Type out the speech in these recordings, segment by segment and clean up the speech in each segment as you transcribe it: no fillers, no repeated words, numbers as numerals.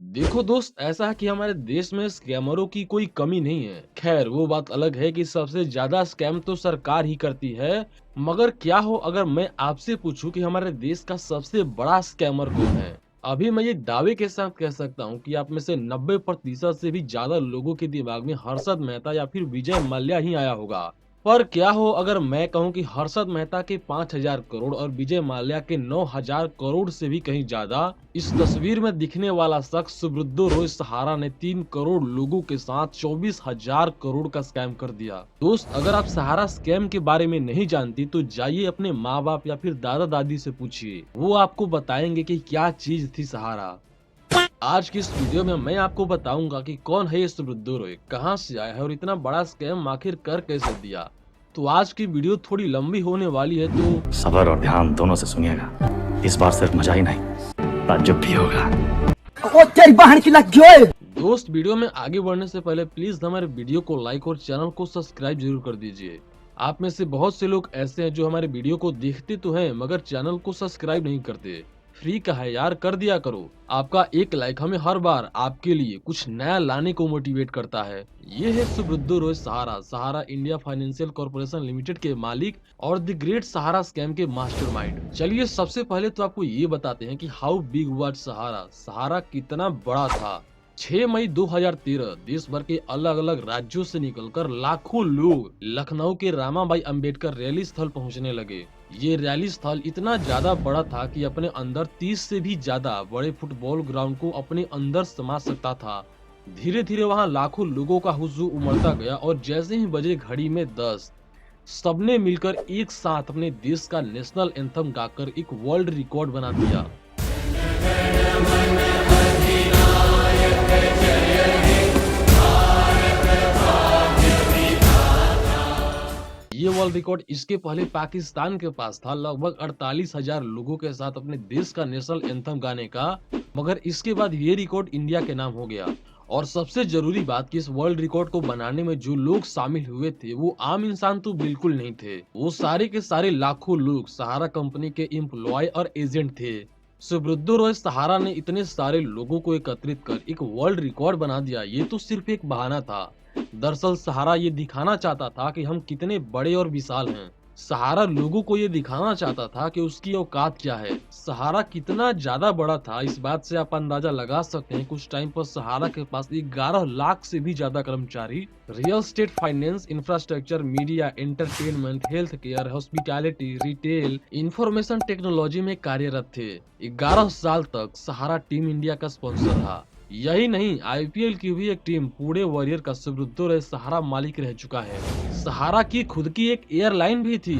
देखो दोस्त, ऐसा है कि हमारे देश में स्कैमरों की कोई कमी नहीं है। खैर वो बात अलग है कि सबसे ज्यादा स्कैम तो सरकार ही करती है। मगर क्या हो अगर मैं आपसे पूछूं कि हमारे देश का सबसे बड़ा स्कैमर कौन है? अभी मैं ये दावे के साथ कह सकता हूं कि आप में से 90% से भी ज्यादा लोगों के दिमाग में हर्षद मेहता या फिर विजय माल्या ही आया होगा। पर क्या हो अगर मैं कहूं कि हर्षद मेहता के 5,000 करोड़ और विजय माल्या के 9,000 करोड़ से भी कहीं ज्यादा। इस तस्वीर में दिखने वाला शख्स सुब्रतो रॉय सहारा ने 3 करोड़ लोगों के साथ 24,000 करोड़ का स्कैम कर दिया। दोस्त, अगर आप सहारा स्कैम के बारे में नहीं जानती तो जाइए अपने माँ बाप या फिर दादा दादी से पूछिए, वो आपको बताएंगे कि क्या चीज थी सहारा। आज की इस वीडियो में मैं आपको बताऊंगा कि कौन है ये सुब्रतो रॉय, कहाँ से आया है और इतना बड़ा स्कैम आखिर कर कैसे दिया। तो आज की वीडियो थोड़ी लंबी होने वाली है, तो सब्र और ध्यान दोनों से सुनिएगा। इस बार सिर्फ मजा ही नहीं, ताज्जुब भी होगा। ओ तेरी बहन की लग गई। दोस्त, वीडियो में आगे बढ़ने से पहले प्लीज हमारे वीडियो को लाइक और चैनल को सब्सक्राइब जरूर कर दीजिए। आप में से बहुत से लोग ऐसे हैं जो हमारे वीडियो को देखते तो हैं मगर चैनल को सब्सक्राइब नहीं करते। फ्री का है यार, कर दिया करो। आपका एक लाइक हमें हर बार आपके लिए कुछ नया लाने को मोटिवेट करता है। ये है सुब्रतो रॉय सहारा, सहारा इंडिया फाइनेंशियल कॉर्पोरेशन लिमिटेड के मालिक और द ग्रेट सहारा स्कैम के मास्टरमाइंड। चलिए सबसे पहले तो आपको ये बताते हैं कि हाउ बिग वाज सहारा, सहारा कितना बड़ा था। 6 मई 2013 देश भर के अलग अलग राज्यों से निकलकर लाखों लोग लखनऊ के रामाबाई अंबेडकर रैली स्थल पहुंचने लगे। ये रैली स्थल इतना ज्यादा बड़ा था कि अपने अंदर 30 से भी ज्यादा बड़े फुटबॉल ग्राउंड को अपने अंदर समा सकता था। धीरे धीरे वहां लाखों लोगों का हुजूम उमड़ता गया और जैसे ही बजे घड़ी में 10, सबने मिलकर एक साथ अपने देश का नेशनल एंथम गाकर एक वर्ल्ड रिकॉर्ड बना दिया। ये वर्ल्ड रिकॉर्ड इसके पहले पाकिस्तान के पास था, लगभग 48,000 लोगों के साथ अपने देश का नेशनल एंथम गाने का। मगर इसके बाद ये रिकॉर्ड इंडिया के नाम हो गया। और सबसे जरूरी बात कि इस वर्ल्ड रिकॉर्ड को बनाने में जो लोग शामिल हुए थे वो आम इंसान तो बिल्कुल नहीं थे। वो सारे के सारे लाखों लोग सहारा कंपनी के एम्प्लॉय और एजेंट थे। सुब्रतो रॉय सहारा ने इतने सारे लोगों को एकत्रित कर एक वर्ल्ड रिकॉर्ड बना दिया, ये तो सिर्फ एक बहाना था। दरअसल सहारा ये दिखाना चाहता था कि हम कितने बड़े और विशाल हैं। सहारा लोगों को ये दिखाना चाहता था कि उसकी औकात क्या है। सहारा कितना ज्यादा बड़ा था, इस बात से आप अंदाजा लगा सकते हैं। कुछ टाइम पर सहारा के पास 11 लाख से भी ज्यादा कर्मचारी real estate, finance, infrastructure, media, entertainment, health care, hospitality, retail, information technology में कार्यरत थे। 11 साल तक सहारा टीम इंडिया का स्पॉन्सर रहा। यही नहीं, आईपीएल की भी एक टीम पूरे वॉरियर का सुब्रतो रॉय सहारा मालिक रह चुका है। सहारा की खुद की एक एयरलाइन भी थी।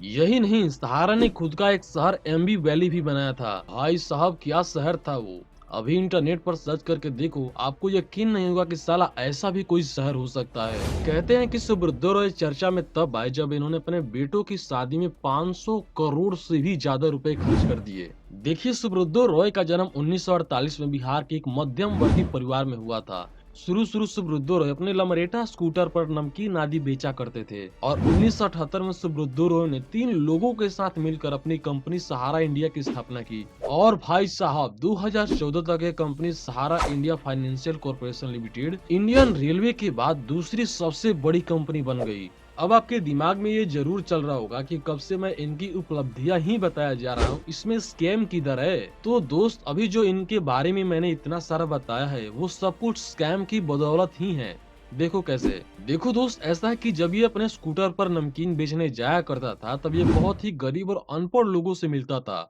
यही नहीं, सहारा ने खुद का एक शहर एमबी वैली भी बनाया था। भाई साहब क्या शहर था वो। अभी इंटरनेट पर सर्च करके देखो, आपको यकीन नहीं होगा कि साला ऐसा भी कोई शहर हो सकता है। कहते हैं कि सुब्रतो रॉय चर्चा में तब आए जब इन्होंने अपने बेटों की शादी में 500 करोड़ से भी ज्यादा रुपए खर्च कर दिए। देखिए, सुब्रतो रॉय का जन्म 1948 में बिहार के एक मध्यम वर्गीय परिवार में हुआ था। शुरू सुब्रतो रॉय अपने लमरेटा स्कूटर पर नमकीन आदि बेचा करते थे और 1978 में सुब्रतो रॉय ने 3 लोगों के साथ मिलकर अपनी कंपनी सहारा इंडिया की स्थापना की। और भाई साहब 2014 तक ये company Sahara India financial corporation limited Indian railway के बाद दूसरी सबसे बड़ी कंपनी बन गई। अब आपके दिमाग में ये जरूर चल रहा होगा कि कब से मैं इनकी उपलब्धियां ही बताया जा रहा हूँ, इसमें स्कैम किधर है। तो दोस्त, अभी जो इनके बारे में मैंने इतना सारा बताया है वो सब कुछ स्कैम की बदौलत ही है। देखो कैसे। देखो दोस्त, ऐसा है कि जब ये अपने स्कूटर पर नमकीन बेचने जाया करता था तब ये बहुत ही गरीब और अनपढ़ लोगों से मिलता था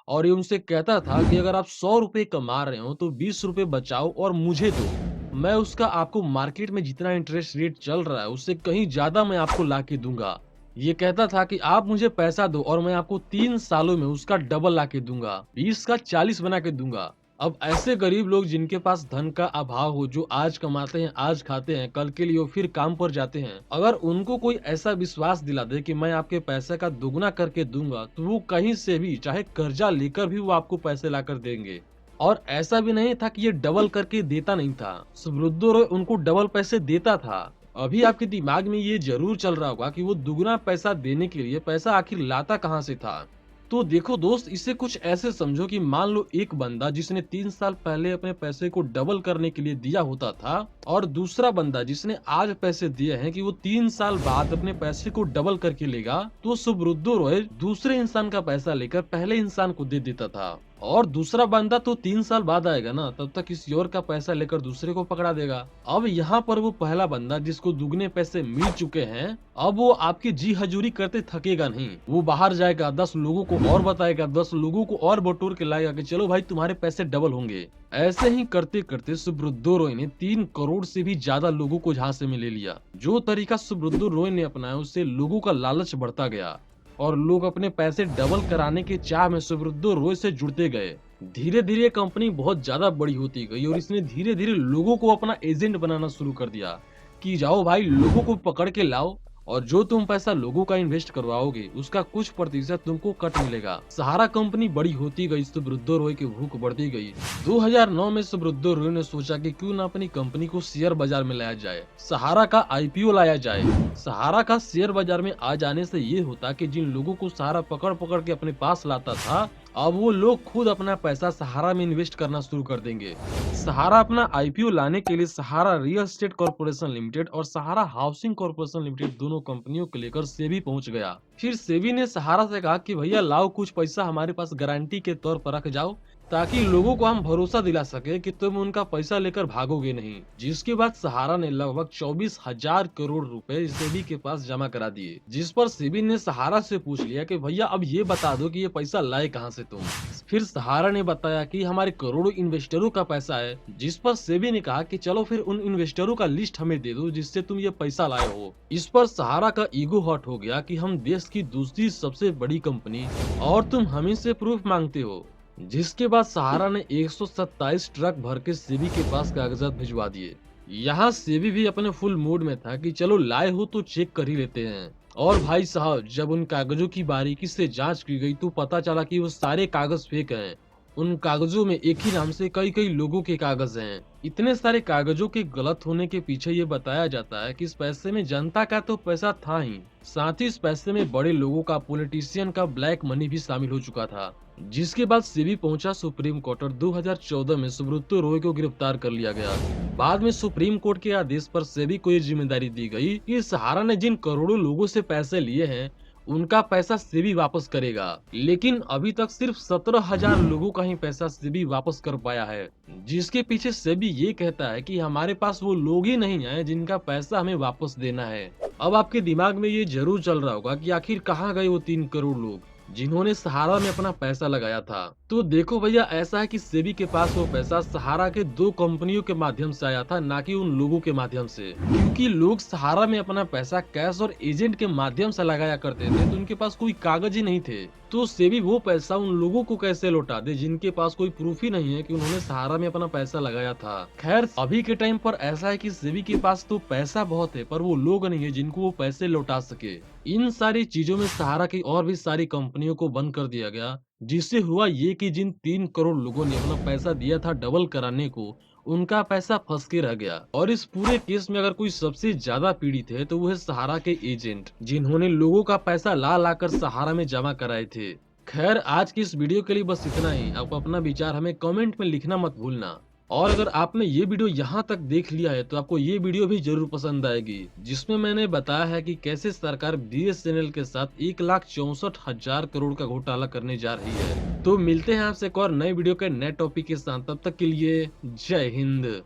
और ये उनसे कहता था कि अगर आप 100 रुपए कमा रहे हो तो 20 रुपए बचाओ और मुझे दो। मैं उसका आपको मार्केट में जितना इंटरेस्ट रेट चल रहा है उससे कहीं ज्यादा मैं आपको ला के दूंगा। ये कहता था कि आप मुझे पैसा दो और मैं आपको 3 सालों में उसका डबल ला के दूंगा, 20 का 40 बना के दूंगा। अब ऐसे गरीब लोग जिनके पास धन का अभाव हो, जो आज कमाते हैं आज खाते हैं, कल के लिए वो फिर काम पर जाते हैं, अगर उनको कोई ऐसा विश्वास दिला दे कि मैं आपके पैसे का दुगना करके दूंगा तो वो कहीं से भी चाहे कर्जा लेकर भी वो आपको पैसे ला कर देंगे। और ऐसा भी नहीं था कि ये डबल करके देता नहीं था, सुब्रतो रॉय उनको डबल पैसे देता था। अभी आपके दिमाग में ये जरूर चल रहा होगा कि वो दुगना पैसा देने के लिए पैसा आखिर लाता कहाँ से था। तो देखो दोस्त, इसे कुछ ऐसे समझो कि मान लो एक बंदा जिसने 3 साल पहले अपने पैसे को डबल करने के लिए दिया होता था, और दूसरा बंदा जिसने आज पैसे दिए हैं कि वो 3 साल बाद अपने पैसे को डबल करके लेगा, तो सुब्रतो रॉय दूसरे इंसान का पैसा लेकर पहले इंसान को दे देता था, और दूसरा बंदा तो 3 साल बाद आएगा ना, तब तक किसी और का पैसा लेकर दूसरे को पकड़ा देगा। अब यहाँ पर वो पहला बंदा जिसको दुगने पैसे मिल चुके हैं, अब वो आपकी जी हजूरी करते थकेगा नहीं। वो बाहर जाएगा, 10 लोगों को और बताएगा, 10 लोगों को और बटोर के लाएगा कि चलो भाई तुम्हारे पैसे डबल होंगे। ऐसे ही करते करते सुब्रतो रॉय ने 3 करोड़ से भी ज्यादा लोगों को झांसे में ले लिया। जो तरीका सुब्रतो रॉय ने अपनाया उससे लोगों का लालच बढ़ता गया और लोग अपने पैसे डबल कराने के चाह में सुब्रतो रॉय से जुड़ते गए। धीरे धीरे कंपनी बहुत ज्यादा बड़ी होती गई और इसने धीरे धीरे लोगों को अपना एजेंट बनाना शुरू कर दिया कि जाओ भाई लोगों को पकड़ के लाओ, और जो तुम पैसा लोगों का इन्वेस्ट करवाओगे उसका कुछ प्रतिशत तुमको कट मिलेगा। सहारा कंपनी बड़ी होती गई, सुब्रतो रॉय की भूख बढ़ती गई। 2009 में सुब्रतो रॉय ने सोचा कि क्यों ना अपनी कंपनी को शेयर बाजार में लाया जाए, सहारा का आईपीओ लाया जाए। सहारा का शेयर बाजार में आ जाने से ये होता कि जिन लोगों को सहारा पकड़ पकड़ के अपने पास लाता था, अब वो लोग खुद अपना पैसा सहारा में इन्वेस्ट करना शुरू कर देंगे। सहारा अपना आईपीओ लाने के लिए सहारा रियल एस्टेट कॉर्पोरेशन लिमिटेड और सहारा हाउसिंग कॉर्पोरेशन लिमिटेड दोनों कंपनियों को लेकर सेबी पहुंच गया। फिर सेबी ने सहारा से कहा कि भैया लाओ कुछ पैसा हमारे पास गारंटी के तौर पर रख जाओ, ताकि लोगों को हम भरोसा दिला सके कि तुम उनका पैसा लेकर भागोगे नहीं। जिसके बाद सहारा ने लगभग 24,000 करोड़ रुपए सेबी के पास जमा करा दिए, जिस पर सेबी ने सहारा से पूछ लिया कि भैया अब ये बता दो कि ये पैसा लाए कहां से तुम। फिर सहारा ने बताया कि हमारे करोड़ों इन्वेस्टरों का पैसा है, जिस पर सेबी ने कहा कि चलो फिर उन इन्वेस्टरों का लिस्ट हमें दे दो जिससे तुम ये पैसा लाए हो। इस पर सहारा का ईगो हर्ट हो गया कि हम देश की दूसरी सबसे बड़ी कंपनी और तुम हमें से प्रूफ मांगते हो। जिसके बाद सहारा ने 127 ट्रक भर के सेबी के पास कागजात भिजवा दिए। यहाँ सेबी भी अपने फुल मूड में था कि चलो लाए हो तो चेक कर ही लेते हैं। और भाई साहब, जब उन कागजों की बारीकी से जांच की गई तो पता चला कि वो सारे कागज फेक हैं। उन कागजों में एक ही नाम से कई कई लोगों के कागज हैं। इतने सारे कागजों के गलत होने के पीछे ये बताया जाता है कि इस पैसे में जनता का तो पैसा था ही, साथ ही इस पैसे में बड़े लोगों का, पॉलिटिशियन का ब्लैक मनी भी शामिल हो चुका था। जिसके बाद सेबी पहुंचा सुप्रीम कोर्ट और 2014 में सुब्रतो रॉय को गिरफ्तार कर लिया गया। बाद में सुप्रीम कोर्ट के आदेश पर सेबी को ये जिम्मेदारी दी गई कि सहारा ने जिन करोड़ों लोगों से पैसे लिए हैं उनका पैसा सेबी वापस करेगा। लेकिन अभी तक सिर्फ 17,000 लोगों का ही पैसा सेबी वापस कर पाया है, जिसके पीछे सेबी ये कहता है कि हमारे पास वो लोग ही नहीं आए जिनका पैसा हमें वापस देना है। अब आपके दिमाग में ये जरूर चल रहा होगा कि आखिर कहाँ गए वो 3 करोड़ लोग जिन्होंने सहारा में अपना पैसा लगाया था। तो देखो भैया, ऐसा है कि सेबी के पास वो पैसा सहारा के 2 कंपनियों के माध्यम से आया था, ना कि उन लोगों के माध्यम से। क्योंकि लोग सहारा में अपना पैसा कैश और एजेंट के माध्यम से लगाया करते थे, तो उनके पास कोई कागज ही नहीं थे। तो सेबी वो पैसा उन लोगों को कैसे लौटा दे जिनके पास कोई प्रूफ ही नहीं है कि उन्होंने सहारा में अपना पैसा लगाया था। खैर, अभी के टाइम पर ऐसा है कि सेबी के पास तो पैसा बहुत है, पर वो लोग नहीं है जिनको वो पैसे लौटा सके। इन सारी चीजों में सहारा की और भी सारी कंपनियों को बंद कर दिया गया, जिससे हुआ ये कि जिन 3 करोड़ लोगों ने अपना पैसा दिया था डबल कराने को, उनका पैसा फंस के रह गया। और इस पूरे केस में अगर कोई सबसे ज्यादा पीड़ित है तो वो है सहारा के एजेंट, जिन्होंने लोगों का पैसा ला ला कर सहारा में जमा कराए थे। खैर, आज की इस वीडियो के लिए बस इतना ही। आप अपना विचार हमें कमेंट में लिखना मत भूलना। और अगर आपने ये वीडियो यहाँ तक देख लिया है तो आपको ये वीडियो भी जरूर पसंद आएगी, जिसमें मैंने बताया है कि कैसे सरकार BSNL के साथ 1,64,000 करोड़ का घोटाला करने जा रही है। तो मिलते हैं आपसे एक और नए वीडियो के नए टॉपिक के साथ, तब तक के लिए जय हिंद।